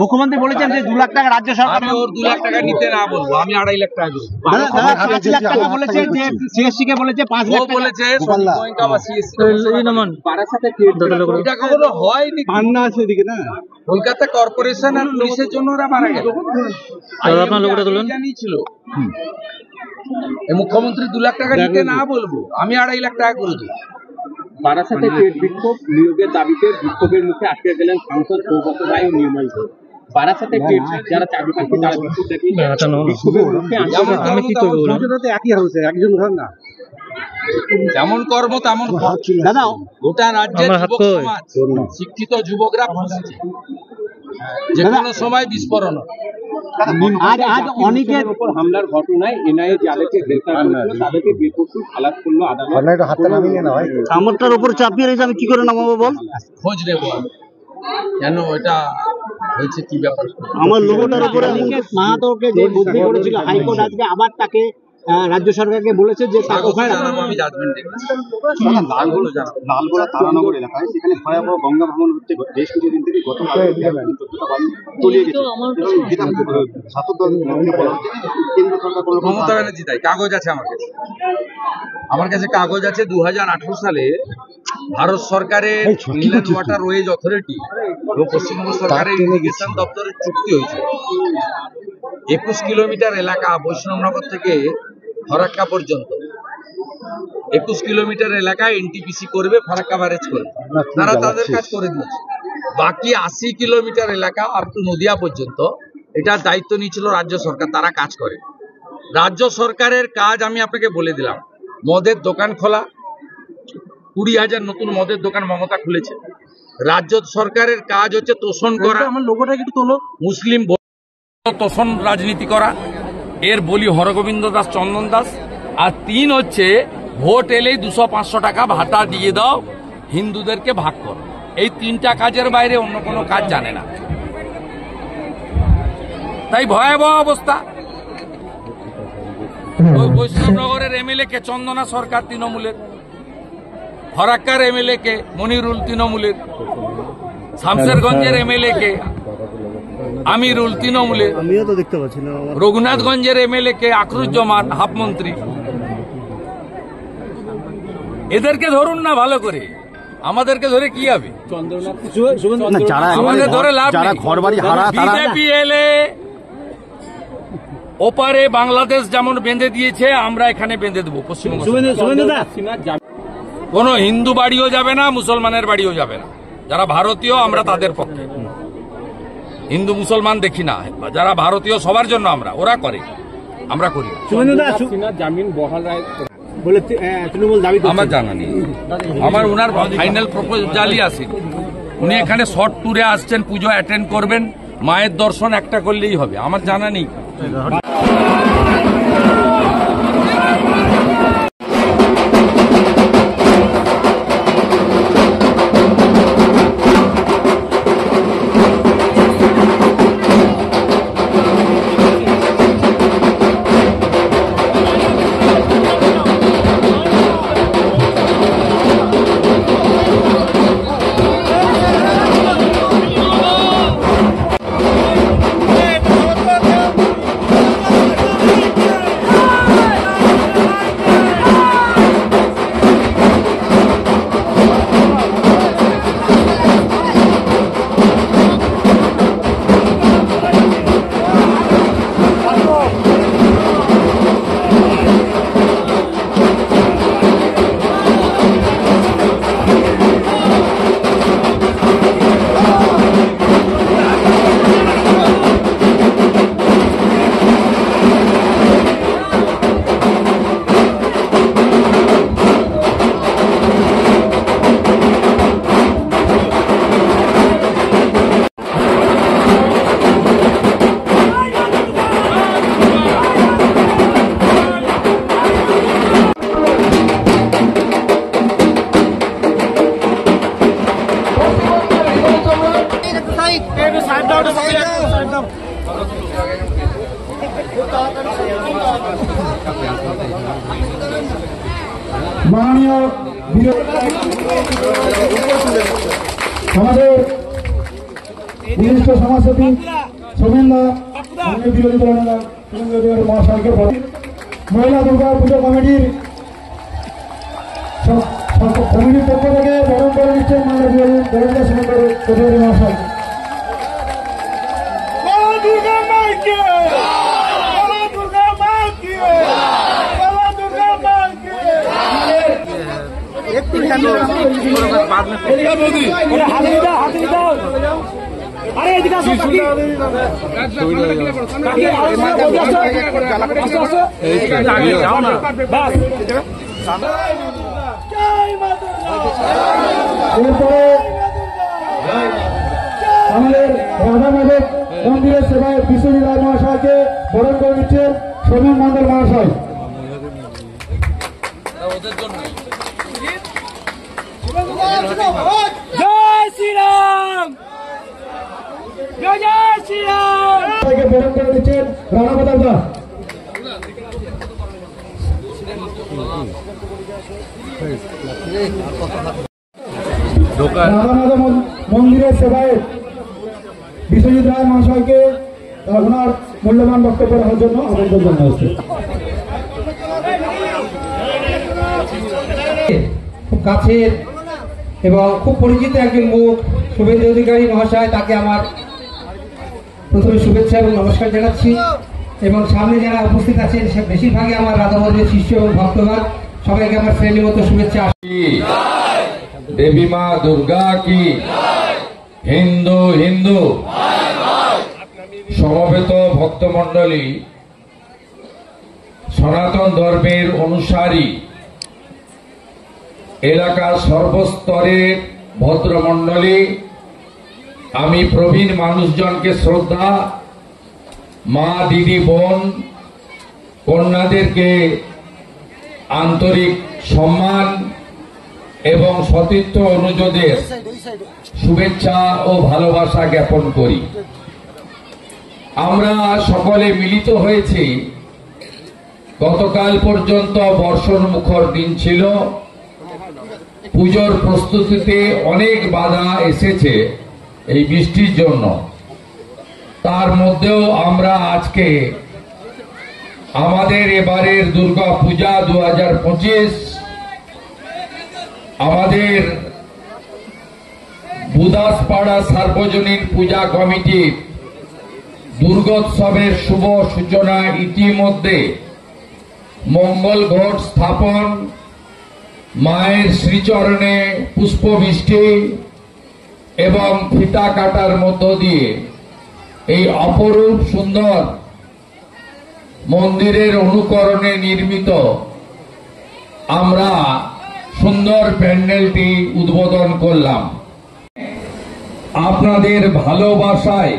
মুখ্যমন্ত্রী বলেছেন যে 2 লাখ টাকা রাজ্য সরকার, আমি ওর 2 লাখ টাকা নিতে না বলবো, আমি 2.5 লাখ টাকা দেবো। 5 লাখ টাকা বলেছে, যে সিএসসি কে বলেছে 5 লাখ টাকা বলেছে গোয়েঙ্কা বা সিএসসি এটা কখনো হয়নি। পান্না আছে এদিকে না, কলকাতা কর্পোরেশন আর পুলিশের জন্য ওরা মারা গেল। আপনার লোকটা তুলুন জানিয়েছিল মুখ্যমন্ত্রী 2 লাখ টাকা নিতে না বলবো, আমি 2.5 লাখ টাকা করে দেবো। বারাসাতে পেট বিক্ষোভ নিয়োগের দাবিতে বিক্ষোভের মুখে আটকে গেলেন সাংসদ সৌগত রায় ও নির্মল ঘোষ। বারাসাতে পেট যারা চাকরি প্রার্থী তারা বিক্ষোভ দেখিয়ে আমি কি করবো, একই হচ্ছে একজন ঘর না, যেমন কর্ম তেমন দাদা গোটা রাজ্যের যুবক সমাজ, শিক্ষিত যুবকরা বসেছে, যে কোনো সময় বিস্ফোরণ। আজ অনেকের উপর হামলার ঘটনায় এনআইএ যাদেরকে গ্রেফতার করেছিল তাদেরকে বেকসুর খালাস করলো আদালত। আমারটার উপর চাপিয়ে রয়েছে, আমি কি করে নামাবো বল? খোঁজ নেব কেন এটা হয়েছে, কি ব্যাপার। আমার লোগোটার উপরে মাহাতোকে যে বুদ্ধি করেছিল হাইকোর্ট, আজকে আবার তাকে রাজ্য সরকারকে বলেছে যে আমি জাজমেন্ট দেখেছি। লালগোলা তারানগর এলাকায় সেখানে ভয়াবহ গঙ্গা ভ্রমণ হচ্ছে বেশ কিছুদিন থেকে, গত তলিয়ে গেছে। মমতা ব্যানার্জি তাই কাগজ আছে আমার কাছে কাগজ আছে। 2018 সালে ভারত সরকারের ইনল্যান্ড ওয়াটার ওয়েজ অথরিটি ও পশ্চিমবঙ্গ সরকারের ইরিগেশন দপ্তরের চুক্তি হয়েছে। 21 কিলোমিটার এলাকা বৈষ্ণবনগর থেকে ফরাক্কা পর্যন্ত 21 কিলোমিটার এলাকায় এনটিপিসি করবে, ফরাক্কা ব্যারেজ করবে, তারা তাদের কাজ করে দিয়েছে। বাকি 80 কিলোমিটার এলাকা আপ টু নদিয়া পর্যন্ত এটার দায়িত্ব নিয়েছিল রাজ্য সরকার, তারা কাজ করে। রাজ্য সরকারের কাজ আমি আপনাকে বলে দিলাম, মদের দোকান খোলা, 20,000 নতুন মদের দোকান মমতা খুলেছে। রাজ্য সরকারের কাজ হচ্ছে তোষণ করা, আমার লোগোটা একটু তোলো, মুসলিম তোষণ রাজনীতি করা, এর বলি হরগোবিন্দ দাস, চন্দন দাস। আর 3 হচ্ছে ভোট এলেই 200-500 টাকা ভাতা দিয়ে দাও, হিন্দুদেরকে ভাগ করো। এই 3টা কাজের বাইরে অন্য কোনো কাজ জানে না, তাই ভয়াবহ অবস্থা। ওই বৈষ্ণবনগরের এমএলএ কে চন্দনা সরকার তৃণমূলের, ফরাক্কার এমএলএ কে মনিরুল তৃণমূলের, শামশেরগঞ্জের এমএলএ কে আমিরুল তৃণমূলের, আমিও তো দেখতে পাচ্ছি না, রঘুনাথগঞ্জের এমএলএ কে আখরুজ্জামান হাফমন্ত্রী। এদেরকে ধরুন না ভালো করে, আমাদেরকে ধরে কি হবে? আমাদের ধরে লাভ নেই। বিজেপি এলে ওপারে বাংলাদেশ যেমন বেঁধে দিয়েছে, আমরা এখানে বেঁধে দেবো পশ্চিমবঙ্গ। কোন হিন্দু বাড়িও যাবে না, মুসলমানের বাড়িও যাবে না। যারা ভারতীয় আমরা তাদের পক্ষে, হিন্দু মুসলমান দেখি না, যারা ভারতীয় সবার জন্য আমরা, ওরা করে, আমরা করি। জামিন বহাল রায় বলে তৃণমূল দাবি, আমার জানা নেই, আমার ওনার ফাইনাল প্রপোজালই আসেনি। উনি এখানে শর্ট ট্যুরে আসছেন, পুজো অ্যাটেন্ড করবেন, মায়ের দর্শন একটা করলেই হবে, আমার জানা নেই। মাননীয় আমাদের বিশিষ্ট সমাজসেবী সোমেনদা বিরোধী দল নেতা মহাশয়কে মহিলা দুর্গা পুজো কমিটির পক্ষ থেকে বরণ করে নিচ্ছেন মহিলা বিরোধী সোমেন মহাশয়। এরপরে আমাদের রাধা মাধব মন্দিরের সেবায় বিশ্বজিৎ রায় মহাশয়কে বরণ করে নিচ্ছেন সমীর মন্ডল মহাশয়। জয় শ্রীরাম, জয় জয় শ্রীরাম। বরণ করে নিচ্ছেন রানা প্রতাপ দাস। রাধা মাধব মন্দিরের সেবায় বিশ্বজিৎ রায় মহাশয়কে ওনার মূল্যবান বক্তব্য রাখার জন্য আমন্ত্রণ জানাচ্ছি। খুব কাছের এবং খুব পরিচিত একজন মুখ শুভেন্দু অধিকারী মহাশয়, তাকে আমার প্রথমে শুভেচ্ছা এবং নমস্কার জানাচ্ছি। এবং সামনে যারা উপস্থিত আছেন সে বেশিরভাগই আমার রাধা মাধবের শিষ্য এবং ভক্তগণ, সবাইকে আমার শ্রেণী মতো শুভেচ্ছা। দেবী মা দুর্গা কি, হিন্দু হিন্দু। সমবেত ভক্তমণ্ডলী, সনাতন ধর্মের অনুসারী, এলাকার সর্বস্তরের ভদ্রমণ্ডলী, আমি প্রবীণ মানুষজনকে শ্রদ্ধা, মা দিদি বোন কন্যাদেরকে আন্তরিক সম্মান এবং সতীর্থ অনুজদের শুভেচ্ছা ও ভালোবাসা জ্ঞাপন করি। আমরা সকলে মিলিত হয়েছি। গতকাল পর্যন্ত বর্ষণ মুখর দিন ছিল, পুজোর প্রস্তুতিতে অনেক বাধা এসেছে এই বৃষ্টির জন্য। তার মধ্যেও আমরা আজকে আমাদের এবারের দুর্গা পূজা 2025 আমাদের বুদাসপাড়া সার্বজনীন পূজা কমিটির দুর্গোৎসবের শুভ সূচনা ইতিমধ্যে মঙ্গল ঘট স্থাপন, মায়ের শ্রীচরণে পুষ্পবৃষ্টি এবং ফিতা কাটার মধ্য দিয়ে এই অপরূপ সুন্দর মন্দিরের অনুকরণে নির্মিত আমরা সুন্দর প্যান্ডেলটি উদ্বোধন করলাম। আপনাদের ভালোবাসায়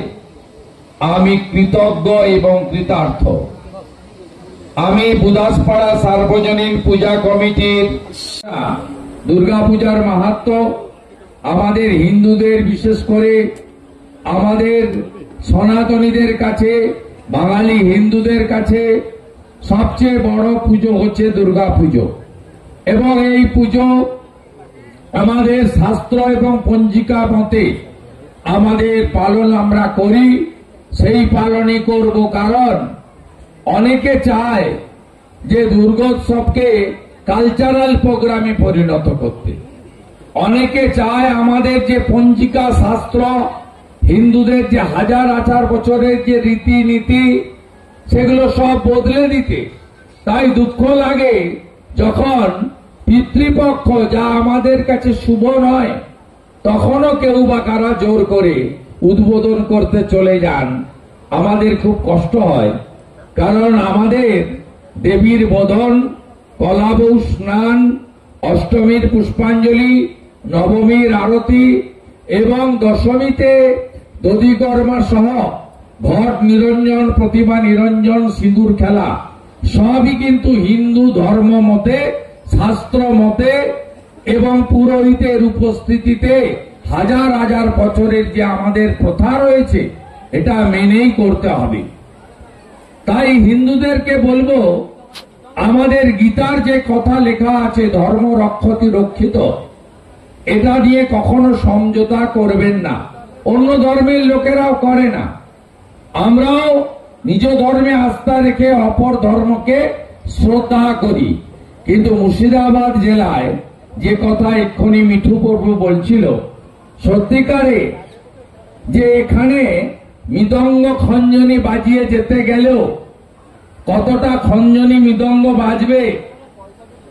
আমি কৃতজ্ঞ এবং কৃতার্থ। আমি বুদাসপাড়া সার্বজনীন পূজা কমিটির দুর্গাপূজার মাহাত্ম্য আমাদের হিন্দুদের, বিশেষ করে আমাদের সনাতনীদের কাছে, বাঙালি হিন্দুদের কাছে সবচেয়ে বড় পুজো হচ্ছে দুর্গা পুজো। এবং এই পুজো আমাদের শাস্ত্র এবং পঞ্জিকা মতে আমাদের পালন আমরা করি, সেই পালনই করব। কারণ অনেকে চায় যে দুর্গোৎসবকে কালচারাল প্রোগ্রামে পরিণত করতে। অনেকে চায় আমাদের যে পঞ্জিকা শাস্ত্র, হিন্দুদের যে হাজার হাজার বছরের যে রীতিনীতি, সেগুলো সব বদলে দিতে। তাই দুঃখ লাগে যখন পিতৃপক্ষ, যা আমাদের কাছে শুভ নয়, তখনও কেউ বা কারা জোর করে উদ্বোধন করতে চলে যান। আমাদের খুব কষ্ট হয়, কারণ আমাদের দেবীর বোধন, কলাবৌ স্নান, অষ্টমীর পুষ্পাঞ্জলি, নবমীর আরতি এবং দশমীতে দধিকর্মা সহ ঘট নিরঞ্জন, প্রতিমা নিরঞ্জন, সিঁদুর খেলা সবই কিন্তু হিন্দু ধর্ম মতে, শাস্ত্র মতে এবং পুরোহিতের উপস্থিতিতে হাজার হাজার বছরের যে আমাদের প্রথা রয়েছে, এটা মেনেই করতে হবে। তাই হিন্দুদেরকে বলবো, আমাদের গীতার যে কথা লেখা আছে, ধর্ম রক্ষতি রক্ষিত, এটা নিয়ে কখনো সমঝোতা করবেন না। অন্য ধর্মের লোকেরাও করে না। আমরাও নিজ ধর্মে আস্থা রেখে অপর ধর্মকে শ্রদ্ধা করি। কিন্তু মুর্শিদাবাদ জেলায় যে কথা এক্ষুনি মিঠু প্রভু বলছিল, সত্যিকারে যে এখানে মৃদঙ্গ খঞ্জনি বাজিয়ে যেতে গেলেও কতটা খঞ্জনি মৃদঙ্গ বাজবে,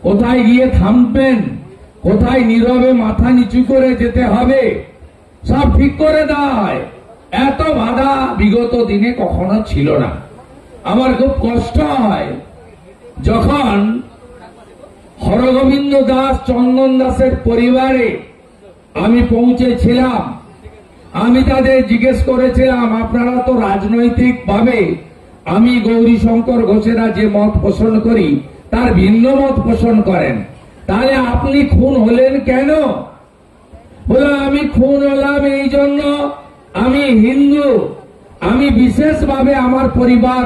কোথায় গিয়ে থামবেন, কোথায় নীরবে মাথা নিচু করে যেতে হবে, সব ঠিক করে দেওয়া হয়। এত বাধা বিগত দিনে কখনো ছিল না। আমার খুব কষ্ট হয় যখন হরগোবিন্দ দাস, চন্দন দাসের পরিবারে আমি পৌঁছেছিলাম। আমি তাদের জিজ্ঞেস করেছিলাম, আপনারা তো রাজনৈতিক ভাবে আমি গৌরীশঙ্কর ঘোষেরা যে মত পোষণ করি তার ভিন্ন মত পোষণ করেন, তাহলে আপনি খুন হলেন কেন? বলে, আমি খুন হলাম এই জন্য আমি হিন্দু। আমি বিশেষভাবে আমার পরিবার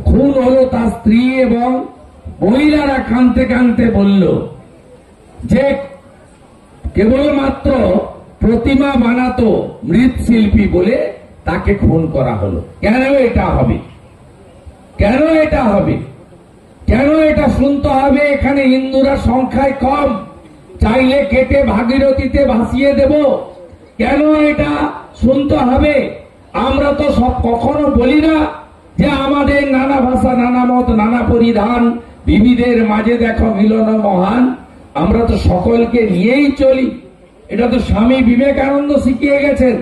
খুন হলো, তার স্ত্রী এবং মহিলারা কাঁদতে কাঁদতে বলল যে কেবলমাত্র প্রতিমা বানাতো মৃৎশিল্পী বলে তাকে খুন করা হলো। কেন এটা হবে? কেন এটা হবে? কেন এটা শুনতে হবে? এখানে হিন্দুরা সংখ্যায় কম, চাইলে কেটে ভাগীরথীতে ভাসিয়ে দেব। কেন এটা শুনতে হবে? আমরা তো সব কখনো বলি না যে আমাদের নানা ভাষা, নানা মত, নানা পরিধান, বিবিধের মাঝে দেখো মিলন মহান। আমরা তো সকলকে নিয়েই চলি। এটা তো স্বামী বিবেকানন্দ শিখিয়ে গেছেন।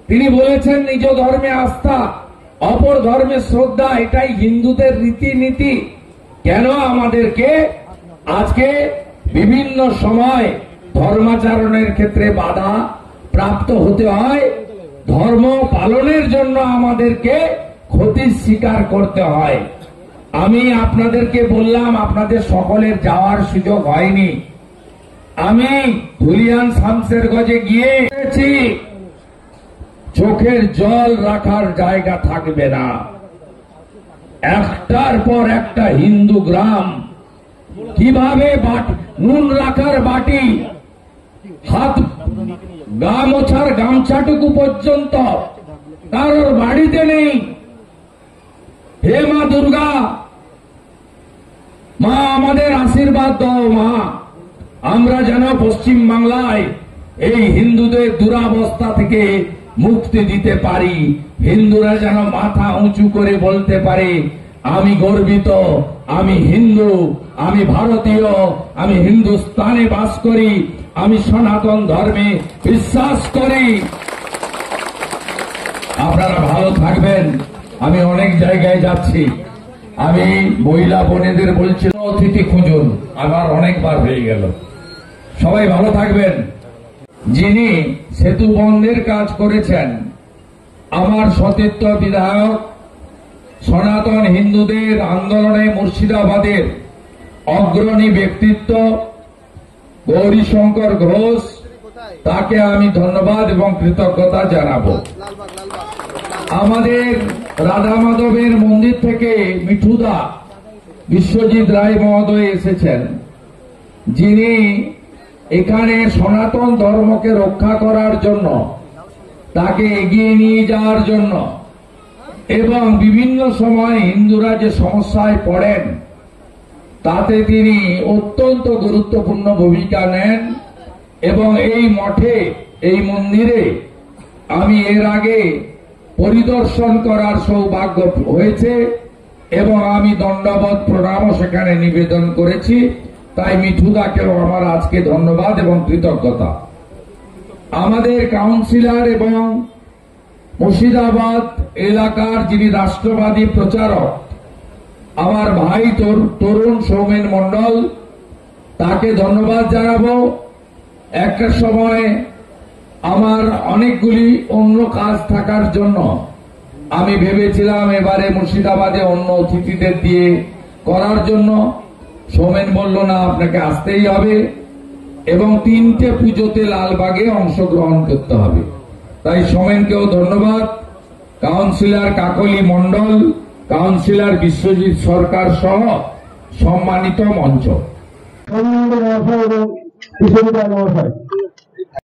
তিনি বলেছেন নিজ ধর্মে আস্থা, অপর ধর্মে শ্রদ্ধা, এটাই হিন্দুদের রীতিনীতি। কেন আমাদেরকে আজকে বিভিন্ন সময় ধর্মাচরণের ক্ষেত্রে বাধা প্রাপ্ত হতে হয়? ধর্ম পালনের জন্য আমাদেরকে ক্ষতির স্বীকার করতে হয়। আমি আপনাদেরকে বললাম, আপনাদের সকলের যাওয়ার সুযোগ হয়নি। আমি ধুলিয়ান শামশেরগঞ্জে গিয়েছি, চোখের জল রাখার জায়গা থাকবে না। একটার পর একটা হিন্দু গ্রাম, কিভাবে নুন রাখার বাটি, হাত গা মোছার গামছাটুকু পর্যন্ত কারোর বাড়িতে নেই। হে মা দুর্গা, মা আমাদের আশীর্বাদ দাও মা, আমরা যেন পশ্চিম বাংলায় এই হিন্দুদের দুরাবস্থা থেকে মুক্তি দিতে পারি। হিন্দুরা যেন মাথা উঁচু করে বলতে পারে, আমি গর্বিত, আমি হিন্দু, আমি ভারতীয়, আমি হিন্দুস্তানে বাস করি, আমি সনাতন ধর্মে বিশ্বাস করি। আপনারা ভালো থাকবেন। আমি অনেক জায়গায় যাচ্ছি, আমি মহিলা বোনেদের বলছি অতিথি খুঁজুন, আমার অনেকবার হয়ে গেল। সবাই ভালো থাকবেন। যিনি সেতু বন্ধের কাজ করেছেন, আমার সতীর্থ বিধায়ক, সনাতন হিন্দুদের আন্দোলনে মুর্শিদাবাদের অগ্রণী ব্যক্তিত্ব গৌরীশঙ্কর ঘোষ, তাকে আমি ধন্যবাদ এবং কৃতজ্ঞতা জানাবো। আমাদের রাধা মাধবের মন্দির থেকে মিঠুদা বিশ্বজিৎ রায় মহোদয় এসেছেন, যিনি এখানে সনাতন ধর্মকে রক্ষা করার জন্য, তাকে এগিয়ে নিয়ে যাওয়ার জন্য এবং বিভিন্ন সময় হিন্দুরা যে সমস্যায় পড়েন তাতে তিনি অত্যন্ত গুরুত্বপূর্ণ ভূমিকা নেন। এবং এই মঠে, এই মন্দিরে আমি এর আগে পরিদর্শন করার সৌভাগ্য হয়েছে এবং আমি দণ্ডবত প্রণামও সেখানে নিবেদন করেছি। তাই মিঠুদাকেও আমার আজকে ধন্যবাদ এবং কৃতজ্ঞতা। আমাদের কাউন্সিলর এবং মুর্শিদাবাদ এলাকার যিনি রাষ্ট্রবাদী প্রচারক, আমার ভাই তরুণ সৌমেন মণ্ডল, তাকে ধন্যবাদ জানাবো। একটা সময় আমার অনেকগুলি অন্য কাজ থাকার জন্য আমি ভেবেছিলাম এবারে মুর্শিদাবাদে অন্য অতিথিদের দিয়ে করার জন্য। সৌমেন বলল, না, আপনাকে আসতেই হবে এবং 3টে পুজোতে লালবাগে অংশগ্রহণ করতে হবে। তাই সৌমেনকেও ধন্যবাদ। কাউন্সিলর কাকলি মণ্ডল, কাউন্সিলর বিশ্বজিৎ সরকার সহ সম্মানিত মঞ্চ। বিশ্ববিদ্যালয় মহাশয়